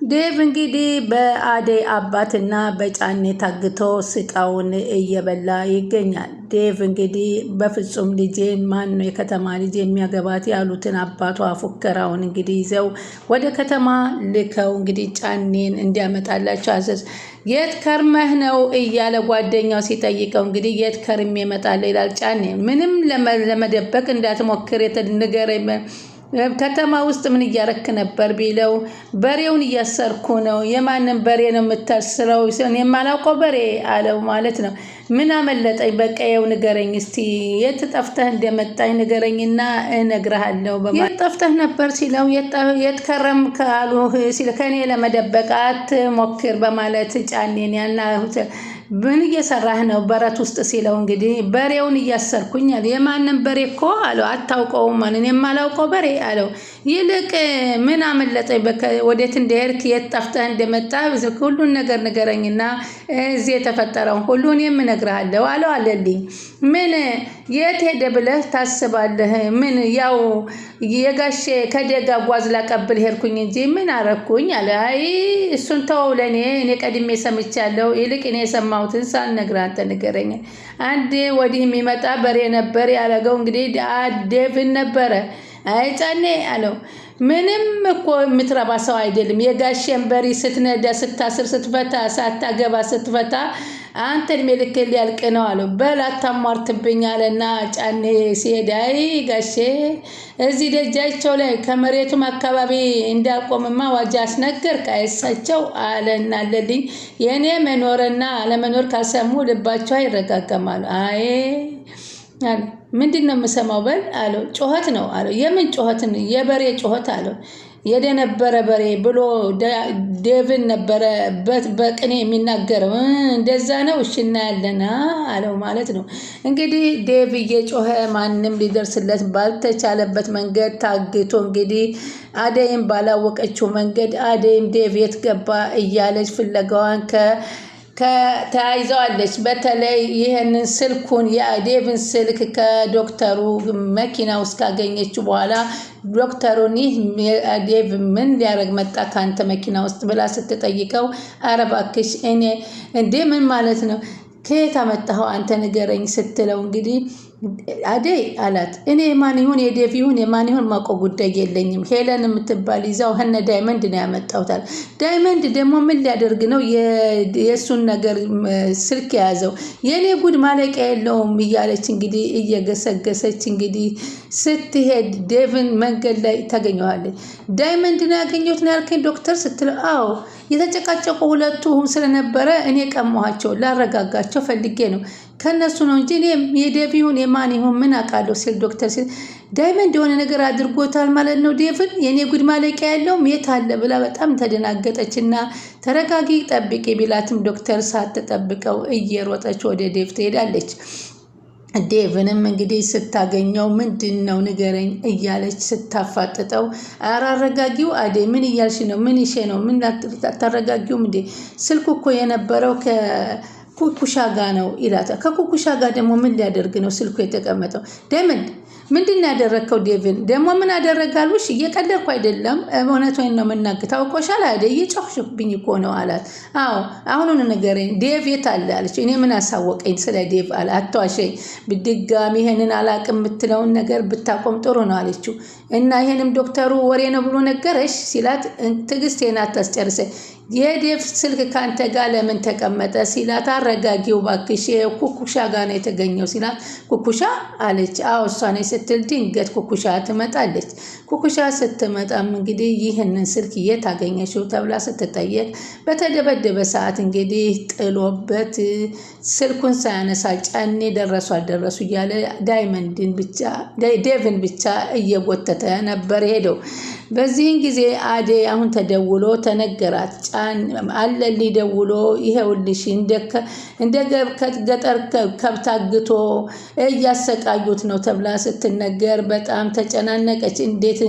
ዴቭ እንግዲህ በአደይ አባትና በጫኔ ታግቶ ስቃውን እየበላ ይገኛል። ዴቭ እንግዲህ በፍጹም ልጄን ማን ነው የከተማ ልጅ የሚያገባት ያሉትን አባቷ ፉከራውን እንግዲህ ይዘው ወደ ከተማ ልከው እንግዲህ ጫኔን እንዲያመጣላቸው አዘዝ። የት ከርመህ ነው እያለ ጓደኛው ሲጠይቀው እንግዲህ የት ከርሜ እመጣለሁ ይላል ጫኔ። ምንም ለመደበቅ እንዳትሞክር ንገረኝ፣ ከተማ ውስጥ ምን እያረክ ነበር ቢለው በሬውን እያሰርኩ ነው። የማንን በሬ ነው የምታስረው? የማላውቀው በሬ አለው ማለት ነው። ምን አመለጠኝ? በቀየው ንገረኝ እስቲ የት ጠፍተህ እንደመጣኝ ንገረኝና እነግርሃለሁ። የት ጠፍተህ ነበር ሲለው የት ከረም ካሉህ ሲል ከኔ ለመደበቅ አትሞክር በማለት ጫኔን ያናሁት ምን እየሰራህ ነው በረት ውስጥ ሲለው እንግዲህ በሬውን እያሰርኩኝ አለ። የማንን በሬ እኮ አለው። አታውቀውም ማለት የማላውቀው በሬ አለው። ይልቅ ምን አመለጠኝ? ወዴት እንደሄድክ የት ጠፍተህ እንደመጣ ሁሉን ነገር ንገረኝና እዚህ የተፈጠረውን ሁሉ እኔም እነግርሃለሁ አለው። አለልኝ ምን የት ሄደ ብለህ ታስባለህ? ምን ያው የጋሼ ከደጋ ጓዝ ላቀብል ሄድኩኝ እንጂ ምን አረኩኝ አለ። አይ እሱን ተወው፣ እኔ ቀድሜ ሰምቻለሁ። ይልቅ እኔ የሰማሁትን ሳልነግርህ አንተ ንገረኝ። አንዴ ወዲህ የሚመጣ በሬ ነበር ያደረገው እንግዲህ ዴቭን ነበረ። አይ ጫኔ አለው ምንም እኮ የምትረባ ሰው አይደለም። የጋሼን በሬ ስትነዳ ስታስር ስትፈታ ሳታገባ ስትፈታ አንተ እድሜ ልክ ሊያልቅ ነው አለው። በል አታሟርትብኝ አለና ጫኔ ሲሄድ አይ ጋሼ እዚህ ደጃቸው ላይ ከመሬቱም አካባቢ እንዳቆምማ ዋጃ አስነገርክ አይሳቸው አለና አለልኝ። የእኔ መኖርና አለመኖር ካልሰሙ ልባቸው አይረጋገማሉ። አይ ምንድን ነው የምሰማው? በል አለው። ጩኸት ነው አለው። የምን ጩኸት? የበሬ ጩኸት አለው። የደነበረ በሬ ብሎ ዴቭን ነበረ በቅኔ የሚናገረው። እንደዛ ነው። እሺ እናያለን አለው ማለት ነው። እንግዲህ ዴቭ እየጮኸ ማንም ሊደርስለት ባልተቻለበት መንገድ ታግቶ እንግዲህ አደይም ባላወቀችው መንገድ አደይም ዴቭ የት ገባ እያለች ፍለጋዋን ተያይዘዋለች። በተለይ ይህንን ስልኩን የዴቭን ስልክ ከዶክተሩ መኪና ውስጥ ካገኘችው በኋላ ዶክተሩን ይህ ዴቭ ምን ሊያደርግ መጣ ከአንተ መኪና ውስጥ ብላ ስትጠይቀው ኧረ እባክሽ እኔ እንዴ ምን ማለት ነው? ከየት አመጣኸው አንተ ንገረኝ ስትለው እንግዲህ አደይ አላት። እኔ የማን ይሁን የዴቭ ይሁን የማን ይሁን ማውቀው ጉዳይ የለኝም። ሄለን የምትባል ይዛው ሀነ ዳይመንድ ነው ያመጣውታል። ዳይመንድ ደግሞ ምን ሊያደርግ ነው የእሱን ነገር ስልክ የያዘው? የኔ ጉድ ማለቂያ የለውም እያለች እንግዲህ እየገሰገሰች እንግዲህ ስትሄድ ዴቭን መንገድ ላይ ታገኘዋለች። ዳይመንድ ነው ያገኘሁት ነው ያልከኝ ዶክተር ስትለው አዎ የተጨቃጨቁ ሁለቱ ስለነበረ እኔ ቀማኋቸው ላረጋጋቸው ፈልጌ ነው ከነሱ ነው እንጂ እኔ የዴቭ ይሁን የማን ይሁን ምን አውቃለሁ ሲል ዶክተር ሲል ዳይመንድ የሆነ ነገር አድርጎታል ማለት ነው ዴቭን። የኔ ጉድ ማለቂያ ያለውም የት አለ ብላ በጣም ተደናገጠችና ተረጋጊ ጠብቂ ቢላትም ዶክተር ሳትጠብቀው እየሮጠች ወደ ዴቭ ትሄዳለች። ዴቭንም እንግዲህ ስታገኘው ምንድን ነው ንገረኝ እያለች ስታፋጥጠው ኧረ አረጋጊው አደይ ምን እያልሽ ነው? ምን ይሼ ነው? ምን አታረጋጊውም እንዴ? ስልኩ እኮ የነበረው ኩኩሻ ጋ ነው ይላታል። ከኩኩሻ ጋር ደግሞ ምን ሊያደርግ ነው ስልኩ የተቀመጠው? ዳይመንድ ምንድን ያደረግከው? ዴቭን ደግሞ ምን አደረጋሉሽ? እየቀለድኩ አይደለም እውነቱን ነው የምናገር። ታውቆሻል አይደል? እየጮህሽብኝ እኮ ነው አላት። አዎ አሁኑን ንገረኝ ዴቭ የት አለ አለች። እኔ ምን አሳወቀኝ ስለ ዴቭ አለ። አትዋሸኝ፣ ብድጋሚ ይሄንን አላቅም የምትለውን ነገር ብታቆም ጥሩ ነው አለችው። እና ይሄንም ዶክተሩ ወሬ ነው ብሎ ነገረሽ ሲላት ትዕግስቴን አታስጨርሰኝ። የዴቭ ስልክ ካንተ ጋር ለምን ተቀመጠ ሲላት አረጋጊው ባክሽ ኩኩሻ ጋር ነው የተገኘው ሲላት ኩኩሻ አለች። አዎ እሷ ነች ስትል ድንገት ኩኩሻ ትመጣለች። ኩኩሻ ስትመጣም እንግዲህ ይህንን ስልክ የት አገኘሽው ተብላ ስትጠየቅ በተደበደበ ሰዓት እንግዲህ ጥሎበት ስልኩን ሳያነሳ ጫኔ ደረሱ አልደረሱ እያለ ዴቭን ብቻ እየጎተተ ነበር ሄደው። በዚህን ጊዜ አደይ አሁን ተደውሎ ተነገራት። አለልኝ ደውሎ ይሄውልሽ እንደ ገጠር ከብት አግቶ እያሰቃዩት ነው ተብላ ስትነገር በጣም ተጨናነቀች። እንዴት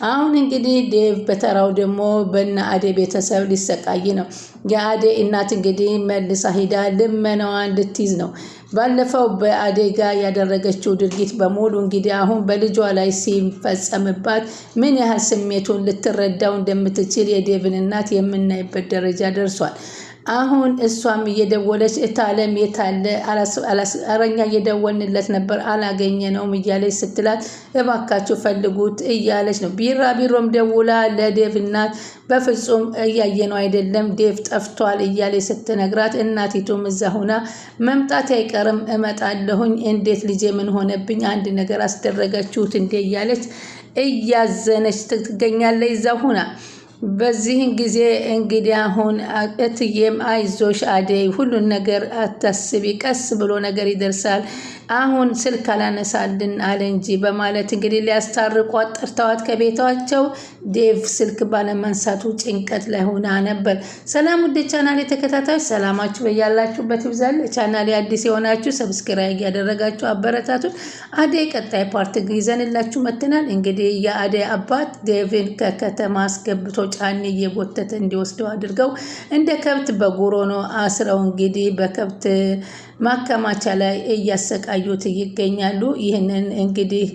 አሁን እንግዲህ ዴቭ በተራው ደግሞ በእነ አደይ ቤተሰብ ሊሰቃይ ነው። የአደይ እናት እንግዲህ መልሳ ሂዳ ልመናዋን ልትይዝ ነው። ባለፈው በአደይ ጋር ያደረገችው ድርጊት በሙሉ እንግዲህ አሁን በልጇ ላይ ሲፈጸምባት ምን ያህል ስሜቱን ልትረዳው እንደምትችል የዴቭን እናት የምናይበት ደረጃ ደርሷል። አሁን እሷም እየደወለች እታለም የታለ አረኛ እየደወልንለት ነበር አላገኘነውም እያለች ስትላት እባካችሁ ፈልጉት እያለች ነው። ቢራቢሮም ደውላ ለዴቭ እናት በፍጹም እያየነው አይደለም ዴቭ ጠፍቷል እያለች ስትነግራት እናቲቱም እዛ ሁና መምጣት አይቀርም እመጣለሁኝ፣ እንዴት ልጄ ምን ሆነብኝ፣ አንድ ነገር አስደረገችሁት እንዴ እያለች እያዘነች ትገኛለች እዛ ሁና። በዚህን ጊዜ እንግዲህ አሁን እትዬም አይዞሽ አደይ ሁሉን ነገር አታስቢ፣ ቀስ ብሎ ነገር ይደርሳል፣ አሁን ስልክ አላነሳልን አለ እንጂ በማለት እንግዲህ ሊያስታርቋት ጠርተዋት ከቤታቸው ዴቭ ስልክ ባለማንሳቱ ጭንቀት ላይ ሆና ነበር። ሰላም ውድ ቻናሌ ተከታታዮች ሰላማችሁ በያላችሁበት ይብዛል። ቻናሌ አዲስ የሆናችሁ ሰብስክራይብ ያደረጋችሁ አበረታቱን። አደይ ቀጣይ ፓርት ይዘንላችሁ መጥተናል። እንግዲህ የአደይ አባት ዴቭን ከከተማ አስገብቶ ጫኔ እየጎተተ እንዲወስደው አድርገው እንደ ከብት በጉሮኖ አስረው እንግዲህ በከብት ማከማቻ ላይ እያሰቃዩት ይገኛሉ። ይህንን እንግዲህ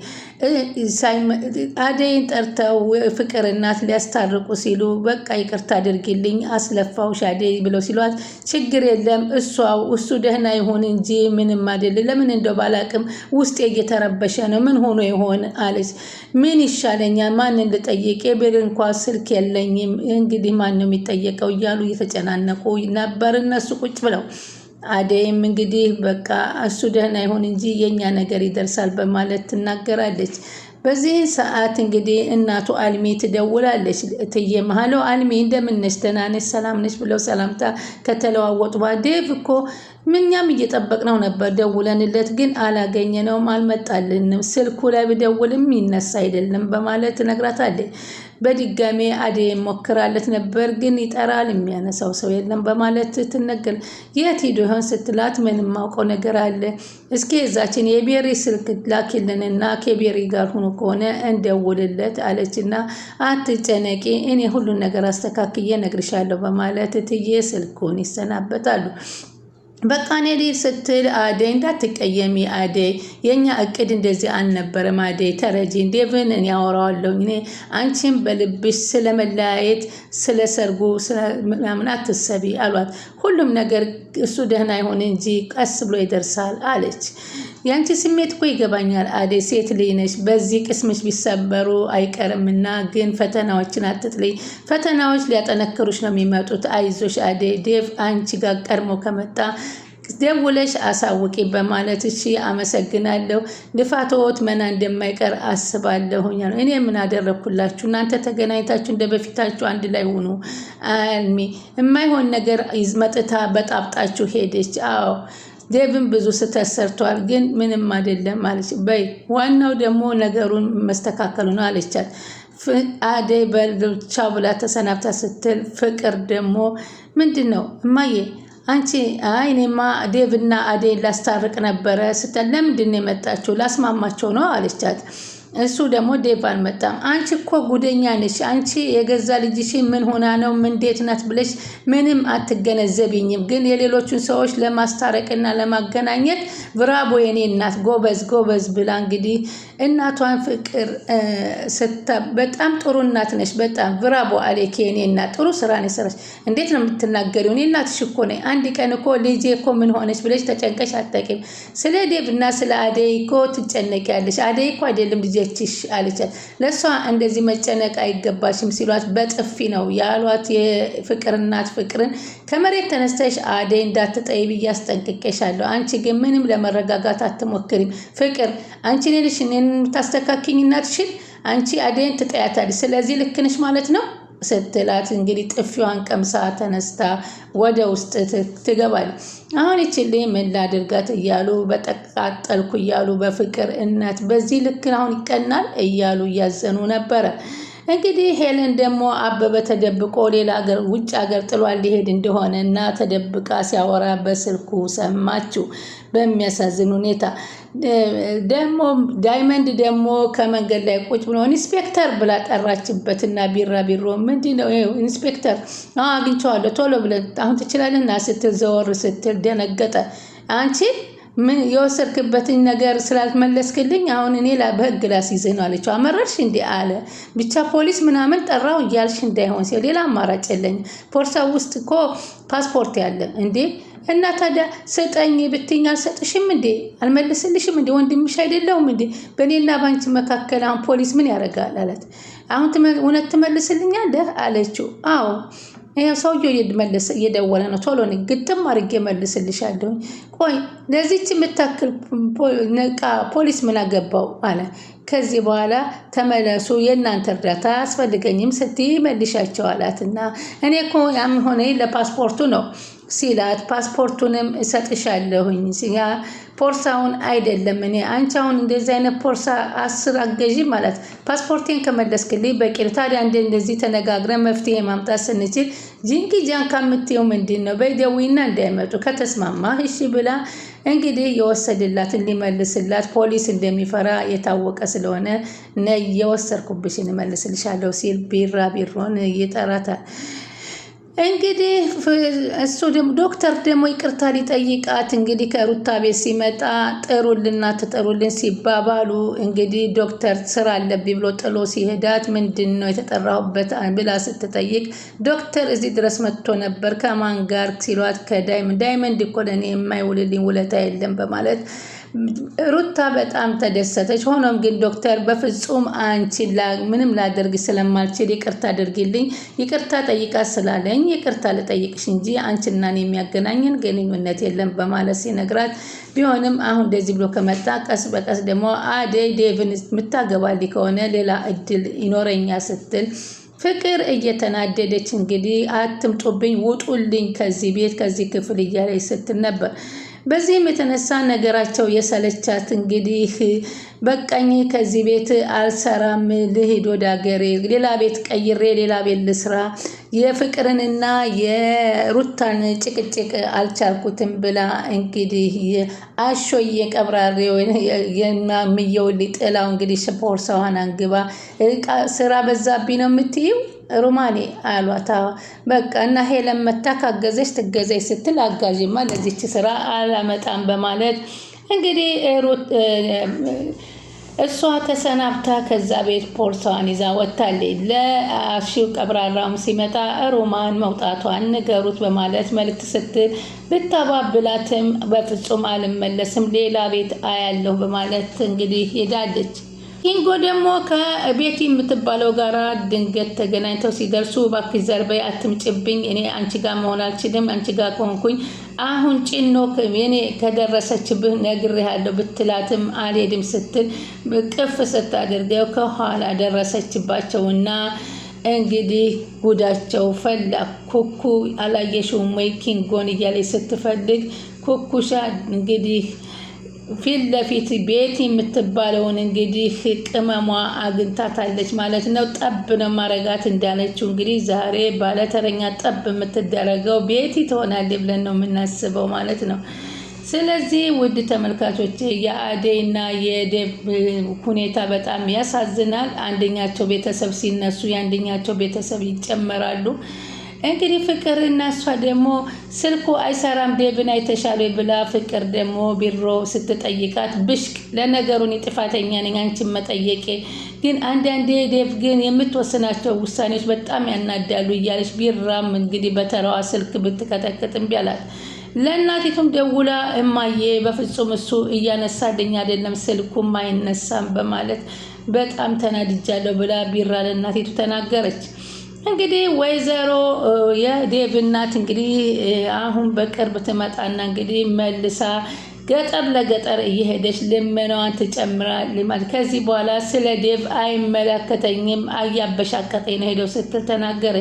አደይን ጠርተው ፍቅር እናት ሊያስታርቁ ሲሉ በቃ ይቅርታ አድርጊልኝ አስለፋውሽ አደይ ብለው ሲሏት ችግር የለም እሱ ደህና ይሁን እንጂ ምንም አይደል፣ ለምን እንደው ባላቅም ውስጤ እየተረበሸ ነው፣ ምን ሆኖ ይሆን አለች። ምን ይሻለኛል፣ ማንን ልጠይቅ፣ የቤል እንኳ ስልክ የለኝም፣ እንግዲህ ማን ነው የሚጠየቀው እያሉ እየተጨናነቁ ነበር እነሱ ቁጭ ብለው። አደይም እንግዲህ በቃ እሱ ደህና ይሁን እንጂ የኛ ነገር ይደርሳል በማለት ትናገራለች። በዚህ ሰዓት እንግዲህ እናቱ አልሚ ትደውላለች። እትዬ መሀሎ አልሚ እንደምነሽ ደህና ነሽ ሰላም ነሽ ብለው ሰላምታ ከተለዋወጡ ዴቭ እኮ ምኛም እየጠበቅነው ነበር ደውለንለት ግን አላገኘነውም አልመጣልንም፣ ስልኩ ላይ ብደውልም ይነሳ አይደለም በማለት ትነግራታለች። በድጋሜ አደይ ሞክራለት ነበር ግን ይጠራል የሚያነሳው ሰው የለም በማለት ትነገር። የት ሄዶ ይሆን ስትላት ምንም ማውቀው ነገር አለ፣ እስኪ እዛችን የቤሪ ስልክ ላኪልንና ከቤሪ ጋር ሆኖ ከሆነ እንደውልለት አለችና አትጨነቂ እኔ ሁሉን ነገር አስተካክዬ ነግርሻለሁ በማለት እትዬ ስልኩን ይሰናበታሉ። በቃ እኔ ልሂድ ስትል አደይ እንዳትቀየሚ አደይ የኛ እቅድ እንደዚህ አልነበረም አደይ ተረጂን ዴቭን እኔ አወራዋለሁ እኔ አንቺም በልብሽ ስለመለያየት ስለ ሰርጉ ምናምን አትሰቢ አሏት። ሁሉም ነገር እሱ ደህና ይሆን እንጂ ቀስ ብሎ ይደርሳል አለች። ያንቺ ስሜት እኮ ይገባኛል አደይ ሴት ልጅ ነሽ፣ በዚህ ቅስምሽ ቢሰበሩ አይቀርምና ግን ፈተናዎችን አትጥልይ፣ ፈተናዎች ሊያጠነክሩሽ ነው የሚመጡት፣ አይዞሽ አደይ ዴቭ አንቺ ጋር ቀድሞ ከመጣ ደውለሽ አሳውቂ በማለት እሺ አመሰግናለሁ፣ ልፋቶት መና እንደማይቀር አስባለሁኝ። እኔ ምን አደረኩላችሁ? እናንተ ተገናኝታችሁ እንደ በፊታችሁ አንድ ላይ ሆኑ። አልሚ የማይሆን ነገር መጥታ በጣብጣችሁ ሄደች። አዎ ዴቭን ብዙ ስህተት ሰርቷል ግን ምንም አይደለም አለች። በይ ዋናው ደግሞ ነገሩን መስተካከሉ ነው አለቻት። አደይ በልቻው ብላ ተሰናብታ ስትል ፍቅር ደግሞ ምንድን ነው እማዬ አንቺ እኔማ ዴቭና አደይ ላስታርቅ ነበረ ስትል ለምንድን ነው የመጣችው? ላስማማቸው ነው አለቻት። እሱ ደግሞ ዴቭ አልመጣም። አንቺ እኮ ጉደኛ ነሽ፣ አንቺ የገዛ ልጅሽ ምን ሆና ነው እንዴት ናት ብለሽ ምንም አትገነዘብኝም። ግን የሌሎቹን ሰዎች ለማስታረቅና ለማገናኘት ብራቦ የኔ እናት ጎበዝ ጎበዝ ብላ እንግዲህ እናቷን ፍቅር በጣም ጥሩ እናት ነሽ፣ በጣም ብራቦ አሌክ የኔ እናት ጥሩ ስራ ነው የሰራሽ። እንዴት ነው የምትናገሪው? እኔ እናትሽ እኮ ነኝ። አንድ ቀን እኮ ልጄ እኮ ምን ሆነች ብለሽ ተጨንቀሽ አታውቂም። ስለ ዴቭ እና ስለ አደይ እኮ ትጨነቂያለሽ። አደይ እኮ አይደለም ልጅሽ አለቻት። ለሷ እንደዚህ መጨነቅ አይገባሽም ሲሏት በጥፊ ነው ያሏት። የፍቅር እናት ፍቅርን ከመሬት ተነስተሽ አደይ እንዳትጠይ ብዬ አስጠንቅቄሻለሁ። አንቺ ግን ምንም ለመረጋጋት አትሞክሪም። ፍቅር አንቺ ነሽ እኔን የምታስተካክኝ እናትሽን፣ አንቺ አደይን ትጠያታለሽ። ስለዚህ ልክ ነሽ ማለት ነው ስትላት እንግዲህ ጥፊዋን ቀምሳ ተነስታ ወደ ውስጥ ትገባለች። አሁን ይችልኝ ምን ላድርጋት እያሉ በተቃጠልኩ እያሉ በፍቅር እናት በዚህ ልክ አሁን ይቀናል እያሉ እያዘኑ ነበረ። እንግዲህ ሄለን ደግሞ አበበ ተደብቆ ሌላ ሀገር ውጭ ሀገር ጥሏል ሊሄድ እንደሆነ እና ተደብቃ ሲያወራ በስልኩ ሰማችው። በሚያሳዝን ሁኔታ ደግሞ ዳይመንድ ደግሞ ከመንገድ ላይ ቁጭ ብሎ ኢንስፔክተር ብላ ጠራችበትና ቢራቢሮ ምንድነው ኢንስፔክተር አግኝቼዋለሁ ቶሎ ብለን አሁን ትችላለና ስትል ዘወር ስትል ደነገጠ። አንቺ ምን የወሰድክበትን ነገር ስላልመለስክልኝ አሁን እኔ በህግ ላስይዝህ ነው አለችው። አመረርሽ እንዴ አለ። ብቻ ፖሊስ ምናምን ጠራው እያልሽ እንዳይሆን ሲል ሌላ አማራጭ የለኝም። ፖርሳው ውስጥ እኮ ፓስፖርት ያለ እንዴ እና ታዲያ ስጠኝ ብትይኝ አልሰጥሽም እንዴ? አልመልስልሽም እንዴ? ወንድምሽ አይደለሁም እንዴ? በእኔና ባንቺ መካከል አሁን ፖሊስ ምን ያደርጋል አላት። አሁን እውነት ትመልስልኛለህ አለችው። አዎ ይሄ ሰውዬው እየደወለ ነው፣ ቶሎ ነኝ ግጥም አድርጌ መልስልሻለሁ። ቆይ ለዚች የምታክል ፖሊስ ምን አገባው አለ። ከዚህ በኋላ ተመለሱ፣ የእናንተ እርዳታ አያስፈልገኝም ስትይ መልሻቸው አላትና እኔ እኮ ያም ሆነ ለፓስፖርቱ ነው ሲላት ፓስፖርቱንም እሰጥሻለሁኝ ያ ፖርሳውን አይደለም እኔ አንቺ አሁን እንደዚህ አይነት ፖርሳ 10 አገዢ ማለት ፓስፖርቴን ከመለስክልኝ በቂ ነው። ታዲያ እንደዚህ ተነጋግረን መፍትሄ ማምጣት ስንችል ጂንኪ ጃንካ የምትይው ምንድን ነው? በይደዊና እንዳይመጡ ከተስማማ እሺ ብላ እንግዲህ የወሰድላትን ሊመልስላት ፖሊስ እንደሚፈራ የታወቀ ስለሆነ ነይ የወሰድኩብሽን እመልስልሻለሁ ሲል ቢራቢሮን ይጠራታል። እንግዲህ እሱ ደግሞ ዶክተር ደግሞ ይቅርታ ሊጠይቃት እንግዲህ ከሩታ ቤት ሲመጣ ጥሩልና ትጠሩልን ሲባባሉ እንግዲህ ዶክተር ስራ አለብኝ ብሎ ጥሎ ሲሄዳት ምንድን ነው የተጠራሁበት ብላ ስትጠይቅ ዶክተር እዚህ ድረስ መጥቶ ነበር ከማን ጋር ሲሏት ከዳይመንድ እኮ ለእኔ የማይውልልኝ ውለታ የለም በማለት ሩታ በጣም ተደሰተች። ሆኖም ግን ዶክተር በፍጹም አንቺ ምንም ላደርግ ስለማልችል ይቅርታ አድርጊልኝ፣ ይቅርታ ጠይቃት ስላለኝ ይቅርታ ልጠይቅሽ እንጂ አንቺና እኔ የሚያገናኘን ግንኙነት የለም በማለት ሲነግራት ቢሆንም አሁን እንደዚህ ብሎ ከመጣ ቀስ በቀስ ደግሞ አደይ ዴቭን የምታገባልኝ ከሆነ ሌላ እድል ይኖረኛ ስትል ፍቅር እየተናደደች እንግዲህ አትምጡብኝ፣ ውጡልኝ ከዚህ ቤት ከዚህ ክፍል እያለች ስትል ነበር። በዚህም የተነሳ ነገራቸው የሰለቻት እንግዲህ በቃኝ ከዚህ ቤት አልሰራም፣ ልሂድ ወደ ሀገሬ፣ ሌላ ቤት ቀይሬ ሌላ ቤት ልስራ፣ የፍቅርንና የሩታን ጭቅጭቅ አልቻልኩትም ብላ እንግዲህ አሾዬ ቀብራሪ የሚየው ጥላው እንግዲህ ፖርሳዋን አንግባ ስራ በዛብኝ ነው የምትይው ሩማኔ አሏታ። በቃ እና ሄለን መታ ካገዘች ትገዘች ስትል አጋዥማ ለዚች ስራ አላመጣም በማለት እንግዲህ እሷ ተሰናብታ ከዛ ቤት ፖርሳዋን ይዛ ወጥታለች። ለአሺው ቀብራራም ሲመጣ ሮማን መውጣቷን ንገሩት በማለት መልእክት ስትል ብታባብላትም በፍጹም አልመለስም ሌላ ቤት አያለሁ በማለት እንግዲህ ሄዳለች። ኪንጎ ደግሞ ከቤቲ የምትባለው ጋራ ድንገት ተገናኝተው ሲደርሱ እባክሽ ዘርበይ አትምጭብኝ፣ እኔ አንቺ ጋር መሆን አልችልም፣ አንቺ ጋር ከሆንኩኝ አሁን ጭኖ እኔ ከደረሰችብህ ነግሬሃለሁ ብትላትም አልሄድም ስትል ቅፍ ስታደርገው ከኋላ ደረሰችባቸውና እንግዲህ ጉዳቸው ፈላ። ኩኩ አላየሽውም ወይ ኪንጎን እያለች ስትፈልግ ኩኩሻ እንግዲህ ፊት ለፊት ቤቲ የምትባለውን እንግዲህ ቅመሟ አግኝታታለች ማለት ነው። ጠብ ነው ማረጋት እንዳለችው እንግዲህ ዛሬ ባለተረኛ ጠብ የምትደረገው ቤቲ ትሆናለች ብለን ነው የምናስበው ማለት ነው። ስለዚህ ውድ ተመልካቾች የአደይና የዴቭ ሁኔታ በጣም ያሳዝናል። አንደኛቸው ቤተሰብ ሲነሱ የአንደኛቸው ቤተሰብ ይጨመራሉ። እንግዲህ ፍቅር እና እሷ ደግሞ ስልኩ አይሰራም ዴቭን አይተሻለ ብላ ፍቅር ደግሞ ቢሮ ስትጠይቃት ብሽቅ ለነገሩን ጥፋተኛ ነኝ አንቺን መጠየቄ ግን አንዳንዴ ዴቭ ግን የምትወስናቸው ውሳኔዎች በጣም ያናዳሉ እያለች ቢራም እንግዲህ በተራዋ ስልክ ብትቀጠቅጥም ቢያላት ለእናቲቱም ደውላ እማዬ በፍጹም እሱ እያነሳልኝ አይደለም ስልኩም አይነሳም በማለት በጣም ተናድጃለሁ ብላ ቢራ ለእናቲቱ ተናገረች። እንግዲህ ወይዘሮ የዴቭ እናት እንግዲህ አሁን በቅርብ ትመጣና እንግዲህ መልሳ ገጠር ለገጠር እየሄደች ልመናዋን ትጨምራለች። ከዚህ በኋላ ስለ ዴቭ አይመለከተኝም አያበሻቀጠኝ ነው ሄደው ስትል ተናገረ።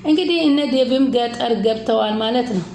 እንግዲህ እነ ዴቭም ገጠር ገብተዋል ማለት ነው።